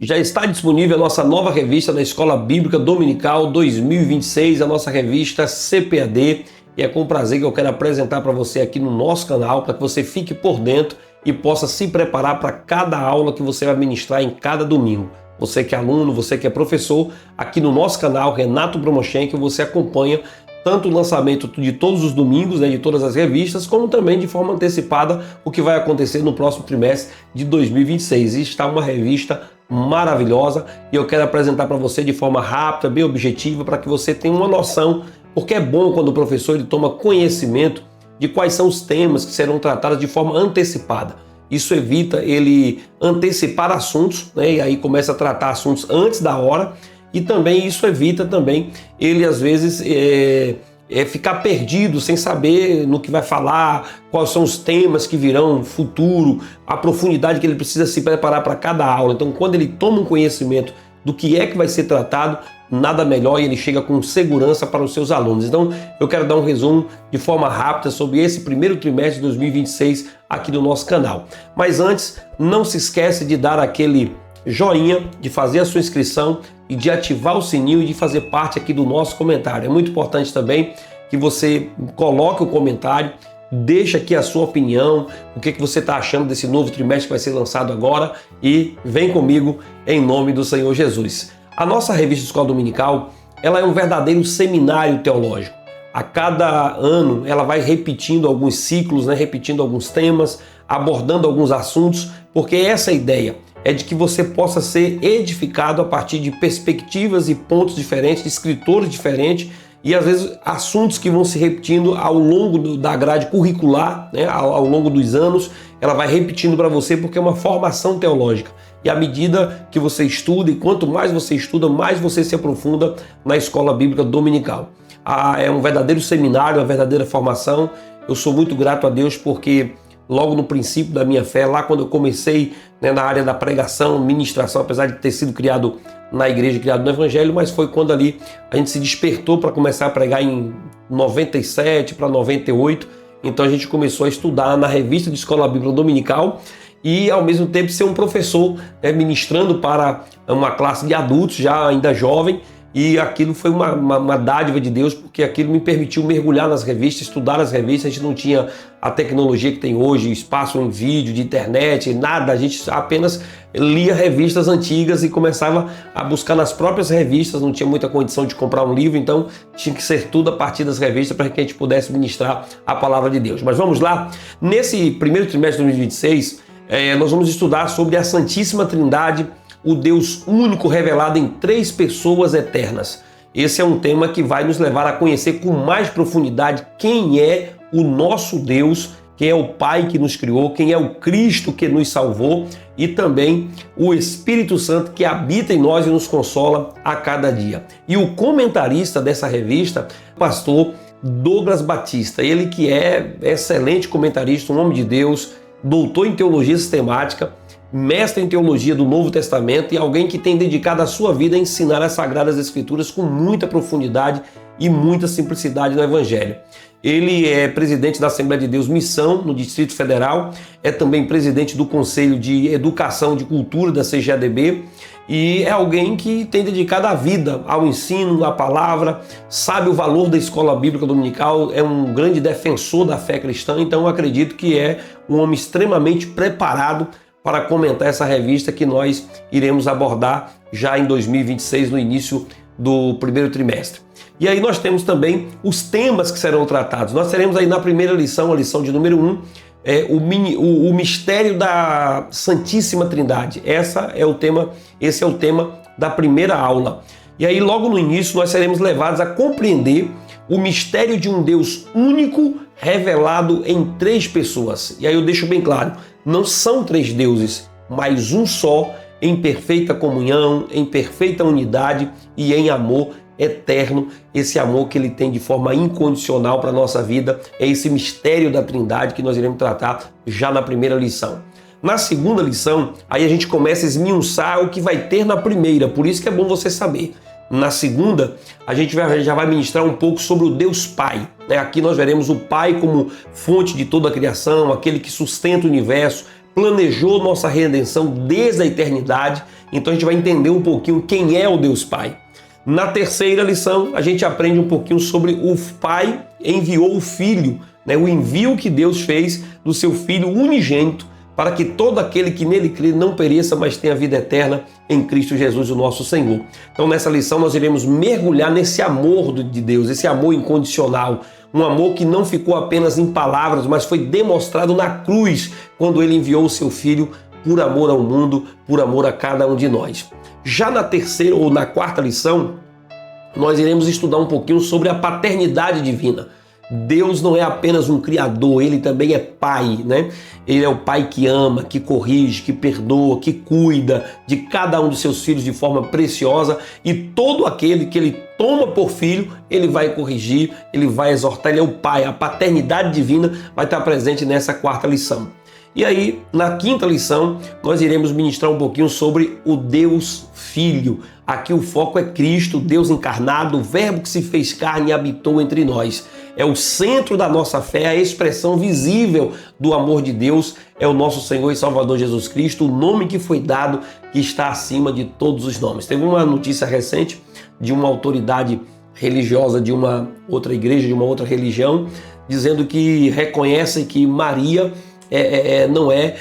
Já está disponível a nossa nova revista da Escola Bíblica Dominical 2026, a nossa revista CPAD, e é com prazer que eu quero apresentar para você aqui no nosso canal, para que você fique por dentro e possa se preparar para cada aula que você vai ministrar em cada domingo. Você que é aluno, você que é professor, aqui no nosso canal, Renato Bromochenko, você acompanha tanto o lançamento de todos os domingos, de todas as revistas, como também de forma antecipada o que vai acontecer no próximo trimestre de 2026. E está uma revista maravilhosa e eu quero apresentar para você de forma rápida, bem objetiva, para que você tenha uma noção, porque é bom quando o professor ele toma conhecimento de quais são os temas que serão tratados de forma antecipada. Isso evita ele antecipar assuntos, e aí começa a tratar assuntos antes da hora, e também isso evita também ele às vezes ficar perdido sem saber no que vai falar, quais são os temas que virão no futuro, a profundidade que ele precisa se preparar para cada aula. Então, quando ele toma um conhecimento do que é que vai ser tratado, nada melhor e ele chega com segurança para os seus alunos. Então, eu quero dar um resumo de forma rápida sobre esse primeiro trimestre de 2026 aqui no nosso canal. Mas antes, não se esquece de dar aquele joinha, de fazer a sua inscrição e de ativar o sininho e de fazer parte aqui do nosso comentário. É muito importante também que você coloque o comentário, deixe aqui a sua opinião, o que você está achando desse novo trimestre que vai ser lançado agora e vem comigo em nome do Senhor Jesus. A nossa revista Escola Dominical, ela é um verdadeiro seminário teológico. A cada ano ela vai repetindo alguns ciclos, repetindo alguns temas, abordando alguns assuntos, porque essa é a ideia. É de que você possa ser edificado a partir de perspectivas e pontos diferentes, de escritores diferentes e às vezes assuntos que vão se repetindo ao longo da grade curricular, ao longo dos anos, ela vai repetindo para você porque é uma formação teológica. E à medida que você estuda, e quanto mais você estuda, mais você se aprofunda na Escola Bíblica Dominical. É um verdadeiro seminário, uma verdadeira formação. Eu sou muito grato a Deus porque logo no princípio da minha fé, lá quando eu comecei na área da pregação, ministração, apesar de ter sido criado na igreja, criado no Evangelho, mas foi quando ali a gente se despertou para começar a pregar em 97 para 98. Então a gente começou a estudar na revista de Escola Bíblica Dominical e ao mesmo tempo ser um professor ministrando para uma classe de adultos, já ainda jovem. E aquilo foi uma dádiva de Deus, porque aquilo me permitiu mergulhar nas revistas, estudar as revistas. A gente não tinha a tecnologia que tem hoje, espaço em vídeo, de internet, nada. A gente apenas lia revistas antigas e começava a buscar nas próprias revistas. Não tinha muita condição de comprar um livro, então tinha que ser tudo a partir das revistas para que a gente pudesse ministrar a palavra de Deus. Mas vamos lá, nesse primeiro trimestre de 2026, nós vamos estudar sobre a Santíssima Trindade, o Deus único revelado em três pessoas eternas. Esse é um tema que vai nos levar a conhecer com mais profundidade quem é o nosso Deus, quem é o Pai que nos criou, quem é o Cristo que nos salvou e também o Espírito Santo que habita em nós e nos consola a cada dia. E o comentarista dessa revista, o pastor Douglas Batista, ele que é excelente comentarista, um homem de Deus, doutor em teologia sistemática, mestre em teologia do Novo Testamento e alguém que tem dedicado a sua vida a ensinar as Sagradas Escrituras com muita profundidade e muita simplicidade no Evangelho. Ele é presidente da Assembleia de Deus Missão, no Distrito Federal, é também presidente do Conselho de Educação e de Cultura da CGADB e é alguém que tem dedicado a vida ao ensino, à palavra, sabe o valor da Escola Bíblica Dominical, é um grande defensor da fé cristã, então eu acredito que é um homem extremamente preparado para comentar essa revista que nós iremos abordar já em 2026, no início do primeiro trimestre. E aí nós temos também os temas que serão tratados. Nós teremos aí na primeira lição, a lição de número 1, o mistério da Santíssima Trindade. Esse é o tema da primeira aula. E aí logo no início nós seremos levados a compreender o mistério de um Deus único revelado em três pessoas. E aí eu deixo bem claro, não são três deuses, mas um só, em perfeita comunhão, em perfeita unidade e em amor eterno. Esse amor que ele tem de forma incondicional para a nossa vida é esse mistério da Trindade que nós iremos tratar já na primeira lição. Na segunda lição, aí a gente começa a esmiuçar o que vai ter na primeira, por isso que é bom você saber. Na segunda, a gente já vai ministrar um pouco sobre o Deus Pai. Aqui nós veremos o Pai como fonte de toda a criação, aquele que sustenta o universo, planejou nossa redenção desde a eternidade Então a gente vai entender um pouquinho quem é o Deus Pai. Na terceira lição, a gente aprende um pouquinho sobre o Pai enviou o Filho, né? O envio que Deus fez do seu Filho unigênito para que todo aquele que nele crê não pereça, mas tenha vida eterna em Cristo Jesus, o nosso Senhor. Então nessa lição nós iremos mergulhar nesse amor de Deus, esse amor incondicional, um amor que não ficou apenas em palavras, mas foi demonstrado na cruz, quando ele enviou o seu Filho por amor ao mundo, por amor a cada um de nós. Já na terceira ou na quarta lição, nós iremos estudar um pouquinho sobre a paternidade divina. Deus não é apenas um criador, ele também é pai, né? Ele é o pai que ama, que corrige, que perdoa, que cuida de cada um dos seus filhos de forma preciosa, e todo aquele que ele toma por filho, ele vai corrigir, ele vai exortar, ele é o pai. A paternidade divina vai estar presente nessa quarta lição. E aí, na quinta lição, nós iremos ministrar um pouquinho sobre o Deus Filho. Aqui o foco é Cristo, Deus encarnado, o Verbo que se fez carne e habitou entre nós. É o centro da nossa fé, a expressão visível do amor de Deus é o nosso Senhor e Salvador Jesus Cristo, o nome que foi dado, que está acima de todos os nomes. Teve uma notícia recente de uma autoridade religiosa de uma outra igreja, de uma outra religião, dizendo que reconhece que Maria não é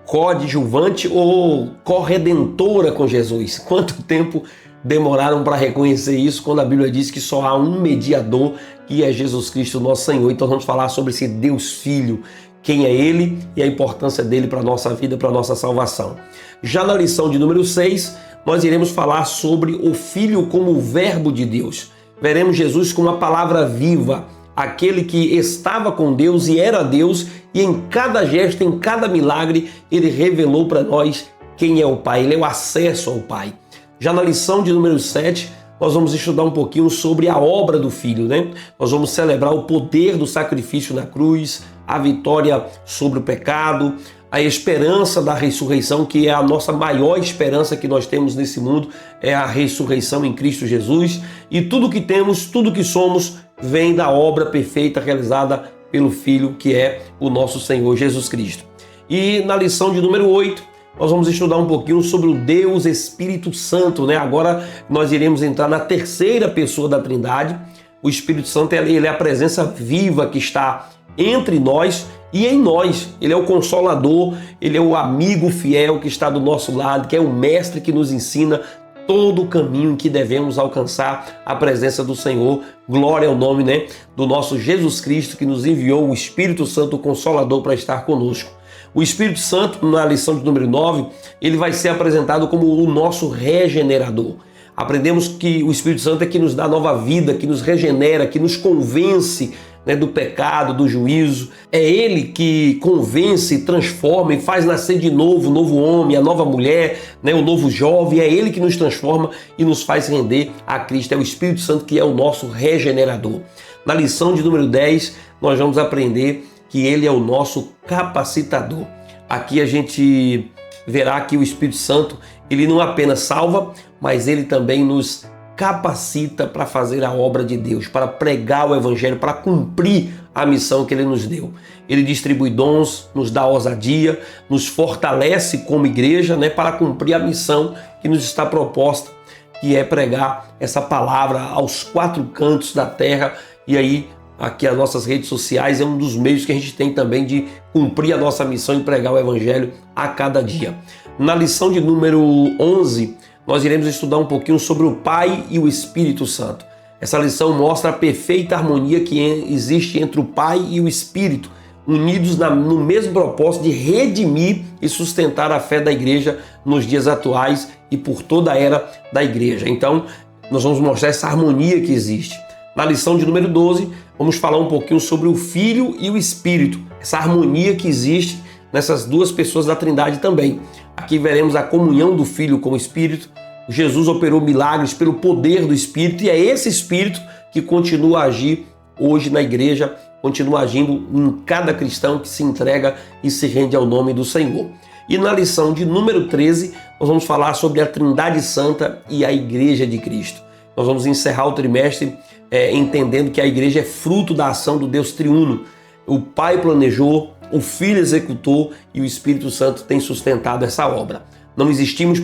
coadjuvante ou corredentora com Jesus. Quanto tempo demoraram para reconhecer isso, quando a Bíblia diz que só há um mediador, que é Jesus Cristo, nosso Senhor. Então vamos falar sobre esse Deus Filho, quem é Ele e a importância dele para a nossa vida, para a nossa salvação. Já na lição de número 6, nós iremos falar sobre o Filho como o Verbo de Deus. Veremos Jesus como a palavra viva, aquele que estava com Deus e era Deus, e em cada gesto, em cada milagre, ele revelou para nós quem é o Pai, ele é o acesso ao Pai. Já na lição de número 7, nós vamos estudar um pouquinho sobre a obra do Filho, né? Nós vamos celebrar o poder do sacrifício na cruz, a vitória sobre o pecado, a esperança da ressurreição, que é a nossa maior esperança que nós temos nesse mundo, é a ressurreição em Cristo Jesus. E tudo que temos, tudo que somos, vem da obra perfeita realizada pelo Filho, que é o nosso Senhor Jesus Cristo. E na lição de número 8, nós vamos estudar um pouquinho sobre o Deus Espírito Santo, né? Agora nós iremos entrar na terceira pessoa da Trindade. O Espírito Santo, ele é a presença viva que está entre nós e em nós. Ele é o Consolador, ele é o amigo fiel que está do nosso lado, que é o Mestre que nos ensina todo o caminho em que devemos alcançar a presença do Senhor. Glória ao nome, né, do nosso Jesus Cristo, que nos enviou o Espírito Santo, o Consolador, para estar conosco. O Espírito Santo, na lição de número 9, ele vai ser apresentado como o nosso regenerador. Aprendemos que o Espírito Santo é que nos dá nova vida, que nos regenera, que nos convence, né, do pecado, do juízo. É ele que convence, transforma e faz nascer de novo o novo homem, a nova mulher, né, o novo jovem. É ele que nos transforma e nos faz render a Cristo. É o Espírito Santo que é o nosso regenerador. Na lição de número 10, nós vamos aprender que ele é o nosso capacitador. Aqui a gente verá que o Espírito Santo, ele não apenas salva, mas ele também nos capacita para fazer a obra de Deus, para pregar o Evangelho, para cumprir a missão que ele nos deu. Ele distribui dons, nos dá ousadia, nos fortalece como igreja, né, para cumprir a missão que nos está proposta, que é pregar essa palavra aos 4 cantos da terra. E aí, aqui as nossas redes sociais é um dos meios que a gente tem também de cumprir a nossa missão e pregar o Evangelho a cada dia. Na lição de número 11, nós iremos estudar um pouquinho sobre o Pai e o Espírito Santo. Essa lição mostra a perfeita harmonia que existe entre o Pai e o Espírito, unidos no mesmo propósito de redimir e sustentar a fé da igreja nos dias atuais e por toda a era da igreja. Então, nós vamos mostrar essa harmonia que existe. Na lição de número 12, vamos falar um pouquinho sobre o Filho e o Espírito, essa harmonia que existe nessas duas pessoas da Trindade também. Aqui veremos a comunhão do Filho com o Espírito. Jesus operou milagres pelo poder do Espírito, e é esse Espírito que continua a agir hoje na igreja, continua agindo em cada cristão que se entrega e se rende ao nome do Senhor. E na lição de número 13, nós vamos falar sobre a Trindade Santa e a Igreja de Cristo. Nós vamos encerrar o trimestre entendendo que a igreja é fruto da ação do Deus triuno. O Pai planejou, o Filho executou e o Espírito Santo tem sustentado essa obra. Não existimos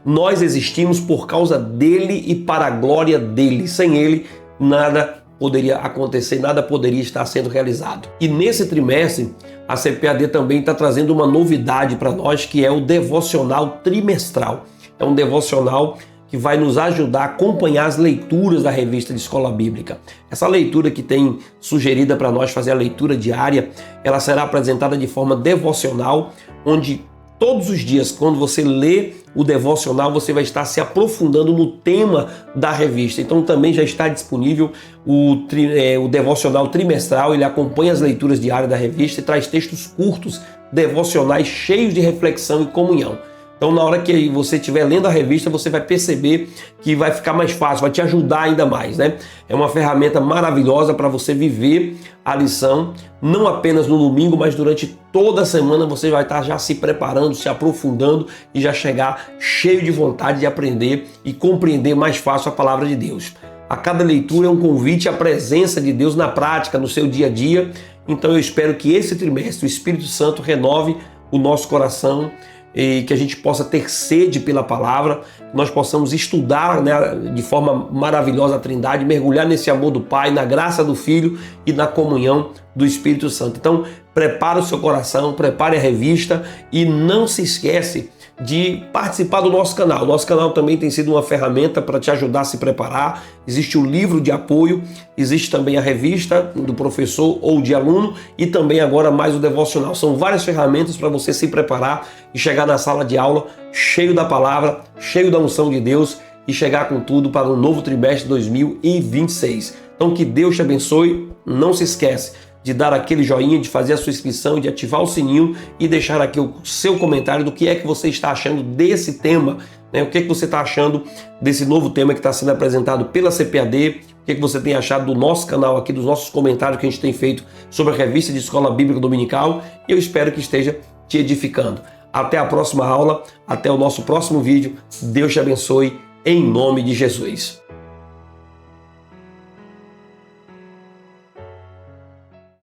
nós existimos por causa dele e para a glória dele. Sem ele, nada poderia acontecer, nada poderia estar sendo realizado. E nesse trimestre, a CPAD também está trazendo uma novidade para nós, que é o devocional trimestral. É um devocional que vai nos ajudar a acompanhar as leituras da revista de Escola Bíblica. Essa leitura que tem sugerida para nós fazer a leitura diária, ela será apresentada de forma devocional, onde todos os dias, quando você lê o devocional, você vai estar se aprofundando no tema da revista. Então também já está disponível o devocional trimestral. Ele acompanha as leituras diárias da revista e traz textos curtos, devocionais cheios de reflexão e comunhão. Então, na hora que você estiver lendo a revista, você vai perceber que vai ficar mais fácil, vai te ajudar ainda mais, né? É uma ferramenta maravilhosa para você viver a lição, não apenas no domingo, mas durante toda a semana você vai estar já se preparando, se aprofundando e já chegar cheio de vontade de aprender e compreender mais fácil a palavra de Deus. A cada leitura é um convite à presença de Deus na prática, no seu dia a dia. Então, eu espero que esse trimestre o Espírito Santo renove o nosso coração, e que a gente possa ter sede pela palavra, que nós possamos estudar, né, de forma maravilhosa a Trindade, mergulhar nesse amor do Pai, na graça do Filho e na comunhão do Espírito Santo. Então, prepare o seu coração, prepare a revista e não se esquece de participar do nosso canal. O nosso canal também tem sido uma ferramenta para te ajudar a se preparar. Existe o livro de apoio, existe também a revista do professor ou de aluno e também agora mais o devocional. São várias ferramentas para você se preparar e chegar na sala de aula cheio da palavra, cheio da unção de Deus e chegar com tudo para um novo trimestre 2026. Então que Deus te abençoe. Não se esquece de dar aquele joinha, de fazer a sua inscrição, de ativar o sininho e deixar aqui o seu comentário do que é que você está achando desse tema, né? O que é que você está achando desse novo tema que está sendo apresentado pela CPAD, o que é que você tem achado do nosso canal aqui, dos nossos comentários que a gente tem feito sobre a revista de Escola Bíblica Dominical, e eu espero que esteja te edificando. Até a próxima aula, até o nosso próximo vídeo. Deus te abençoe, em nome de Jesus.